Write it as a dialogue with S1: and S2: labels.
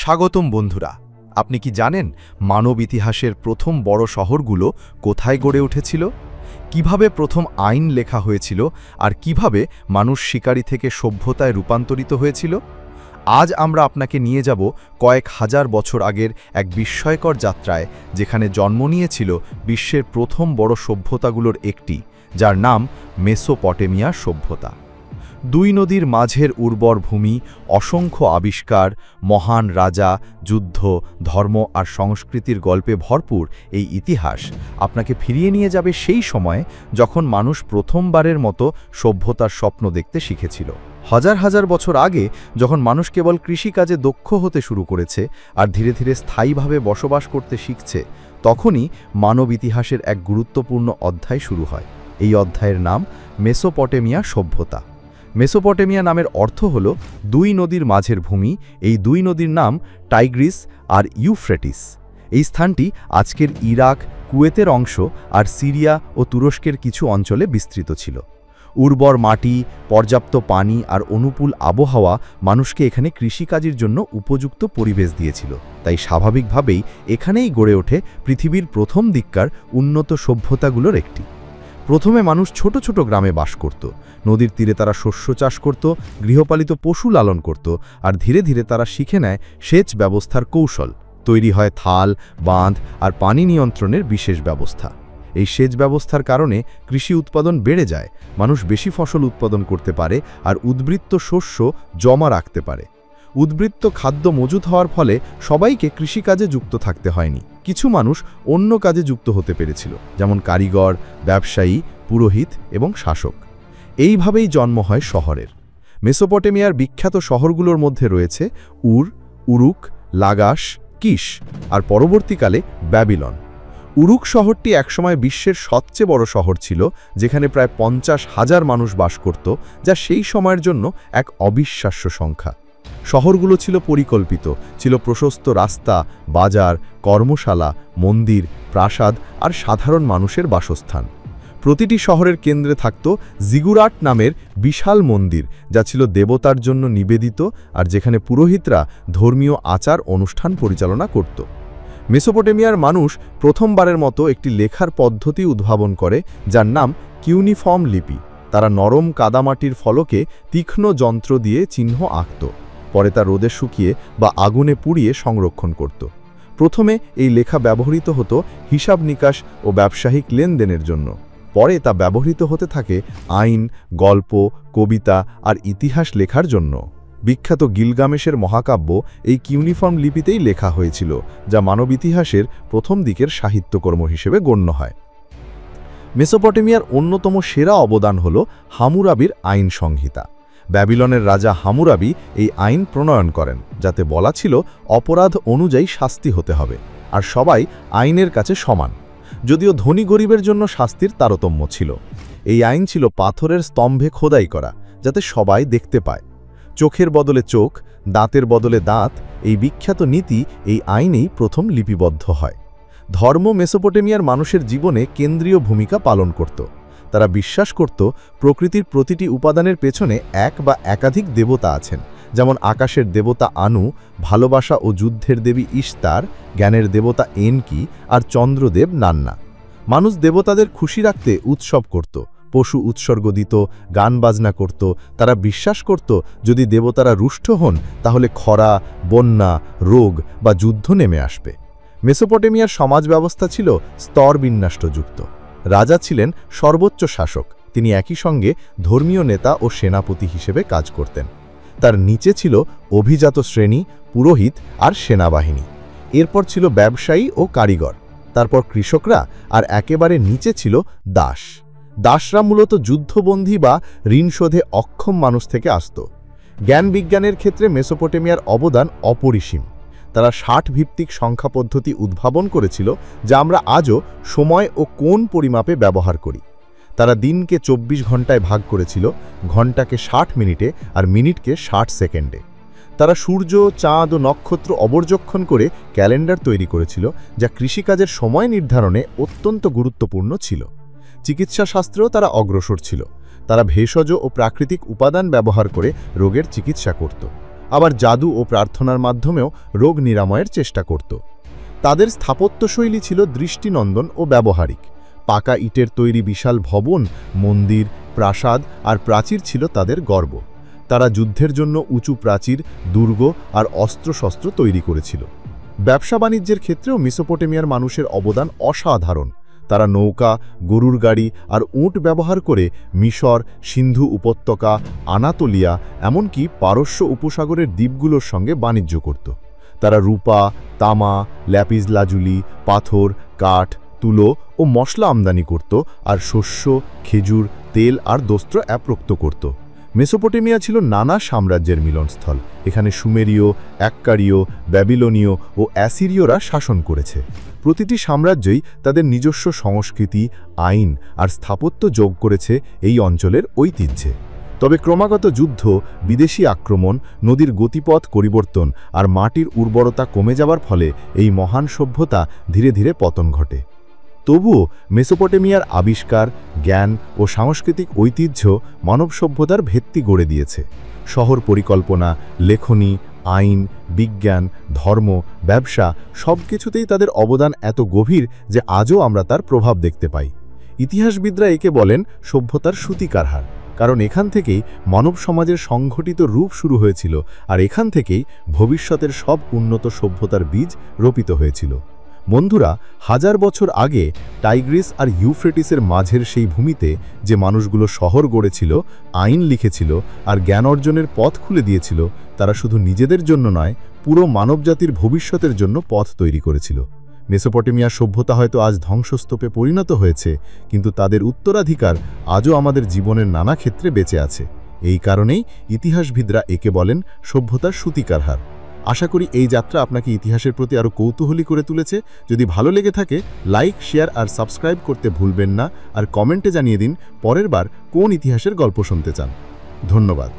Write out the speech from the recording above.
S1: স্বাগতম বন্ধুরা। আপনি কি জানেন মানব ইতিহাসের প্রথম বড় শহরগুলো কোথায় গড়ে উঠেছিল? কিভাবে প্রথম আইন লেখা হয়েছিল আর কিভাবে মানুষ শিকারী থেকে সভ্যতায় রূপান্তরিত হয়েছিল? আজ আমরা আপনাকে নিয়ে যাব কয়েক হাজার বছর আগের এক বিস্ময়কর যাত্রায়, যেখানে জন্ম নিয়েছিল বিশ্বের প্রথম বড় সভ্যতাগুলোর একটি, যার নাম মেসোপটেমিয়া সভ্যতা। দুই নদীর মাঝের উর্বর ভূমি, অসংখ্য আবিষ্কার, মহান রাজা, যুদ্ধ, ধর্ম আর সংস্কৃতির গল্পে ভরপুর এই ইতিহাস আপনাকে ফিরিয়ে নিয়ে যাবে সেই সময়ে যখন মানুষ প্রথমবারের মতো সভ্যতার স্বপ্ন দেখতে শিখেছিল। হাজার হাজার বছর আগে, যখন মানুষ কেবল কৃষিকাজে দক্ষ হতে শুরু করেছে আর ধীরে ধীরে স্থায়ীভাবে বসবাস করতে শিখছে, তখনই মানব ইতিহাসের এক গুরুত্বপূর্ণ অধ্যায় শুরু হয়। এই অধ্যায়ের নাম মেসোপটেমিয়া সভ্যতা। মেসোপটেমিয়া নামের অর্থ হল দুই নদীর মাঝের ভূমি। এই দুই নদীর নাম টাইগ্রিস আর ইউফ্রেটিস। এই স্থানটি আজকের ইরাক, কুয়েতের অংশ আর সিরিয়া ও তুরস্কের কিছু অঞ্চলে বিস্তৃত ছিল। উর্বর মাটি, পর্যাপ্ত পানি আর অনুকূল আবহাওয়া মানুষকে এখানে কৃষিকাজের জন্য উপযুক্ত পরিবেশ দিয়েছিল। তাই স্বাভাবিকভাবেই এখানেই গড়ে ওঠে পৃথিবীর প্রথম দিককার উন্নত সভ্যতাগুলোর একটি। প্রথমে মানুষ ছোট ছোট গ্রামে বাস করত। নদীর তীরে তারা শস্য চাষ করত, গৃহপালিত পশু লালন করত, আর ধীরে ধীরে তারা শিখে নেয় সেচ ব্যবস্থার কৌশল। তৈরি হয় থাল, বাঁধ আর পানি নিয়ন্ত্রণের বিশেষ ব্যবস্থা। এই সেচ ব্যবস্থার কারণে কৃষি উৎপাদন বেড়ে যায়, মানুষ বেশি ফসল উৎপাদন করতে পারে আর উদ্বৃত্ত শস্য জমা রাখতে পারে। উদ্বৃত্ত খাদ্য মজুত হওয়ার ফলে সবাইকে কৃষিকাজে যুক্ত থাকতে হয়নি। কিছু মানুষ অন্য কাজে যুক্ত হতে পেরেছিল, যেমন কারিগর, ব্যবসায়ী, পুরোহিত এবং শাসক। এইভাবেই জন্ম হয় শহরের। মেসোপটেমিয়ার বিখ্যাত শহরগুলোর মধ্যে রয়েছে উরুক, লাগাস, কিশ আর পরবর্তীকালে ব্যাবিলন। উরুক শহরটি একসময় বিশ্বের সবচেয়ে বড় শহর ছিল, যেখানে প্রায় 50,000 মানুষ বাস করত, যা সেই সময়ের জন্য এক অবিশ্বাস্য সংখ্যা। শহরগুলো ছিল পরিকল্পিত, ছিল প্রশস্ত রাস্তা, বাজার, কর্মশালা, মন্দির, প্রাসাদ আর সাধারণ মানুষের বাসস্থান। প্রতিটি শহরের কেন্দ্রে থাকত জিগুরাট নামের বিশাল মন্দির, যা ছিল দেবতার জন্য নিবেদিত আর যেখানে পুরোহিতরা ধর্মীয় আচার অনুষ্ঠান পরিচালনা করত। মেসোপটেমিয়ার মানুষ প্রথমবারের মতো একটি লেখার পদ্ধতি উদ্ভাবন করে, যার নাম কিউনিফর্ম লিপি। তারা নরম কাদামাটির ফলকে তীক্ষ্ণ যন্ত্র দিয়ে চিহ্ন আঁকত। পরে তা রোদে শুকিয়ে বা আগুনে পুড়িয়ে সংরক্ষণ করত। প্রথমে এই লেখা ব্যবহৃত হতো হিসাব নিকাশ ও ব্যবসায়িক লেনদেনের জন্য। পরে তা ব্যবহৃত হতে থাকে আইন, গল্প, কবিতা আর ইতিহাস লেখার জন্য। বিখ্যাত গিলগামেশের মহাকাব্য এই কিউনিফর্ম লিপিতেই লেখা হয়েছিল, যা মানব ইতিহাসের প্রথম দিকের সাহিত্যকর্ম হিসেবে গণ্য হয়। মেসোপটেমিয়ার অন্যতম সেরা অবদান হল হামুরাবির আইন সংহিতা। ব্যাবিলনের রাজা হামুরাবি এই আইন প্রণয়ন করেন, যাতে বলা ছিল অপরাধ অনুযায়ী শাস্তি হতে হবে আর সবাই আইনের কাছে সমান। যদিও ধনী গরিবের জন্য শাস্তির তারতম্য ছিল। এই আইন ছিল পাথরের স্তম্ভে খোদাই করা, যাতে সবাই দেখতে পায়। চোখের বদলে চোখ, দাঁতের বদলে দাঁত, এই বিখ্যাত নীতি এই আইনেই প্রথম লিপিবদ্ধ হয়। ধর্ম মেসোপটেমিয়ার মানুষের জীবনে কেন্দ্রীয় ভূমিকা পালন করত। তারা বিশ্বাস করত প্রকৃতির প্রতিটি উপাদানের পেছনে এক বা একাধিক দেবতা আছেন, যেমন আকাশের দেবতা আনু, ভালোবাসা ও যুদ্ধের দেবী ইশতার, জ্ঞানের দেবতা এনকি আর চন্দ্রদেব নান্না। মানুষ দেবতাদের খুশি রাখতে উৎসব করত, পশু উৎসর্গ দিত, গান বাজনা করত। তারা বিশ্বাস করত যদি দেবতারা রুষ্ট হন, তাহলে খরা, বন্যা, রোগ বা যুদ্ধ নেমে আসবে। মেসোপটেমিয়ার সমাজ ব্যবস্থা ছিল স্তর বিন্যাসযুক্ত। রাজা ছিলেন সর্বোচ্চ শাসক। তিনি একই সঙ্গে ধর্মীয় নেতা ও সেনাপতি হিসেবে কাজ করতেন। তার নিচে ছিল অভিজাত শ্রেণী, পুরোহিত আর সেনাবাহিনী। এরপর ছিল ব্যবসায়ী ও কারিগর, তারপর কৃষকরা, আর একেবারে নিচে ছিল দাস। দাসরা মূলত যুদ্ধবন্দী বা ঋণ শোধে অক্ষম মানুষ থেকে আসত। জ্ঞান বিজ্ঞানের ক্ষেত্রে মেসোপটেমিয়ার অবদান অপরিসীম। তারা 60 ভিত্তিক সংখ্যা পদ্ধতি উদ্ভাবন করেছিল, যা আমরা আজও সময় ও কোণ পরিমাপে ব্যবহার করি। তারা দিনকে 24 ঘন্টায় ভাগ করেছিল, ঘন্টাকে 60 মিনিটে আর মিনিটকে 60 সেকেন্ডে। তারা সূর্য, চাঁদ ও নক্ষত্র অবর্জক্ষণ করে ক্যালেন্ডার তৈরি করেছিল, যা কৃষিকাজের সময় নির্ধারণে অত্যন্ত গুরুত্বপূর্ণ ছিল। চিকিৎসা শাস্ত্রেও তারা অগ্রসর ছিল। তারা ভেষজ ও প্রাকৃতিক উপাদান ব্যবহার করে রোগের চিকিৎসা করত।
S2: আবার জাদু ও প্রার্থনার মাধ্যমেও রোগ নিরাময়ের চেষ্টা করত। তাদের স্থাপত্যশৈলী ছিল দৃষ্টিনন্দন ও ব্যবহারিক। পাকা ইটের তৈরি বিশাল ভবন, মন্দির, প্রাসাদ আর প্রাচীর ছিল তাদের গর্ব। তারা যুদ্ধের জন্য উঁচু প্রাচীর, দুর্গ আর অস্ত্রশস্ত্র তৈরি করেছিল। ব্যবসা বাণিজ্যের ক্ষেত্রেও মেসোপটেমিয়ার মানুষের অবদান অসাধারণ। তারা নৌকা, গরুর গাড়ি আর উট ব্যবহার করে মিশর, সিন্ধু উপত্যকা, আনাতোলিয়া এমনকি পারস্য উপসাগরের দ্বীপগুলোর সঙ্গে বাণিজ্য করত। তারা রূপা, তামা, ল্যাপিস লাজুলি, পাথর, কাঠ, তুলো ও মশলা আমদানি করত আর শস্য, খেজুর, তেল আর দস্ত্র রপ্ত করত। মেসোপটেমিয়া ছিল নানা সাম্রাজ্যের মিলনস্থল। এখানে সুমেরীয়, অ্যাক্কারীয়, ব্যাবিলনীয় ও অ্যাসিরীয়রা শাসন করেছে। প্রতিটি সাম্রাজ্যই তাদের নিজস্ব সংস্কৃতি, আইন আর স্থাপত্য যোগ করেছে এই অঞ্চলের ঐতিহ্যে। তবে ক্রমাগত যুদ্ধ, বিদেশি আক্রমণ, নদীর গতিপথ পরিবর্তন আর মাটির উর্বরতা কমে যাবার ফলে এই মহান সভ্যতা ধীরে ধীরে পতন ঘটে। তবুও মেসোপটেমিয়ার আবিষ্কার, জ্ঞান ও সাংস্কৃতিক ঐতিহ্য মানব সভ্যতার ভিত্তি গড়ে দিয়েছে। শহর পরিকল্পনা, লেখনী, আইন, বিজ্ঞান, ধর্ম, ব্যবসা সবকিছুতেই তাদের অবদান এত গভীর যে আজও আমরা তার প্রভাব দেখতে পাই। ইতিহাসবিদরা একে বলেন সভ্যতার সূতিকার হার, কারণ এখান থেকেই মানব সমাজের সংগঠিত রূপ শুরু হয়েছিল আর এখান থেকেই ভবিষ্যতের সব উন্নত সভ্যতার বীজ রোপিত হয়েছিল। বন্ধুরা, হাজার বছর আগে টাইগ্রিস আর ইউফ্রেটিসের মাঝের সেই ভূমিতে যে মানুষগুলো শহর গড়েছিল, আইন লিখেছিল আর জ্ঞান অর্জনের পথ খুলে দিয়েছিল, তারা শুধু নিজেদের জন্য নয়, পুরো মানবজাতির ভবিষ্যতের জন্য পথ তৈরি করেছিল। মেসোপটেমিয়ার সভ্যতা হয়তো আজ ধ্বংসস্তূপে পরিণত হয়েছে, কিন্তু তাদের উত্তরাধিকার আজও আমাদের জীবনের নানা ক্ষেত্রে বেঁচে আছে। এই কারণেই ইতিহাসবিদরা একে বলেন সভ্যতার সূতিকার হার। আশা করি এই যাত্রা আপনাকে ইতিহাসের প্রতি আরও কৌতূহলী করে তুলেছে। যদি ভালো লেগে থাকে, লাইক, শেয়ার আর সাবস্ক্রাইব করতে ভুলবেন না। আর কমেন্টে জানিয়ে দিন পরের বার কোন ইতিহাসের গল্প শুনতে চান। ধন্যবাদ।